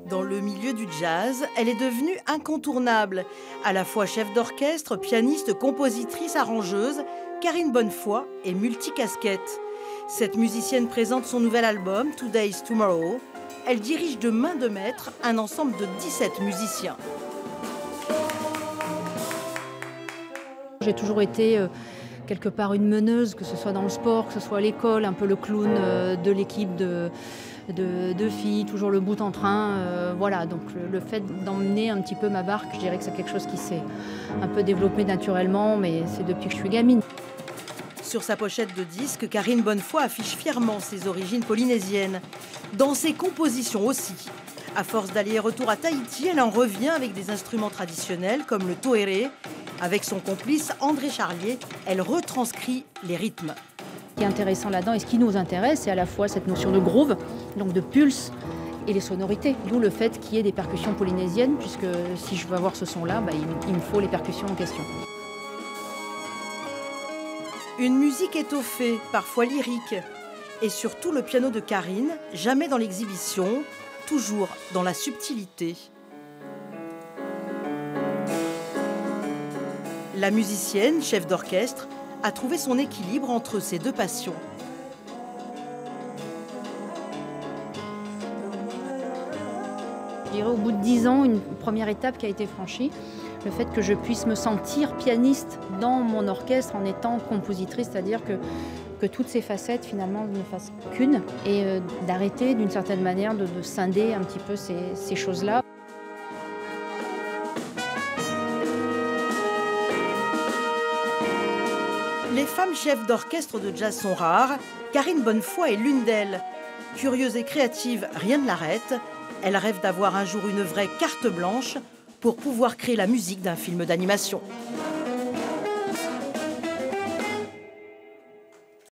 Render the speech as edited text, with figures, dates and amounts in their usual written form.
Dans le milieu du jazz, elle est devenue incontournable. À la fois chef d'orchestre, pianiste, compositrice, arrangeuse, Karine Bonnefoy est multicasquette. Cette musicienne présente son nouvel album, Today's Tomorrow. Elle dirige de main de maître un ensemble de 17 musiciens. J'ai toujours été quelque part une meneuse, que ce soit dans le sport, que ce soit à l'école, un peu le clown de l'équipe de filles, toujours le bout en train. Voilà, donc le fait d'emmener un petit peu ma barque, je dirais que c'est quelque chose qui s'est un peu développé naturellement, mais c'est depuis que je suis gamine. Sur sa pochette de disque, Karine Bonnefoy affiche fièrement ses origines polynésiennes. Dans ses compositions aussi. À force d'aller et retour à Tahiti, elle en revient avec des instruments traditionnels comme le toéré. Avec son complice André Charlier, elle retranscrit les rythmes. Ce qui est intéressant là-dedans et ce qui nous intéresse, c'est à la fois cette notion de groove, donc de pulse, et les sonorités. D'où le fait qu'il y ait des percussions polynésiennes, puisque si je veux avoir ce son-là, il me faut les percussions en question. Une musique étoffée, parfois lyrique. Et surtout le piano de Karine, jamais dans l'exhibition, toujours dans la subtilité. La musicienne, chef d'orchestre, a trouvé son équilibre entre ces deux passions. Je dirais au bout de 10 ans, une première étape qui a été franchie, le fait que je puisse me sentir pianiste dans mon orchestre en étant compositrice, c'est-à-dire que toutes ces facettes finalement ne fassent qu'une, et d'arrêter d'une certaine manière de scinder un petit peu ces choses-là. Les femmes chefs d'orchestre de jazz sont rares. Karine Bonnefoy est l'une d'elles. Curieuse et créative, rien ne l'arrête. Elle rêve d'avoir un jour une vraie carte blanche pour pouvoir créer la musique d'un film d'animation.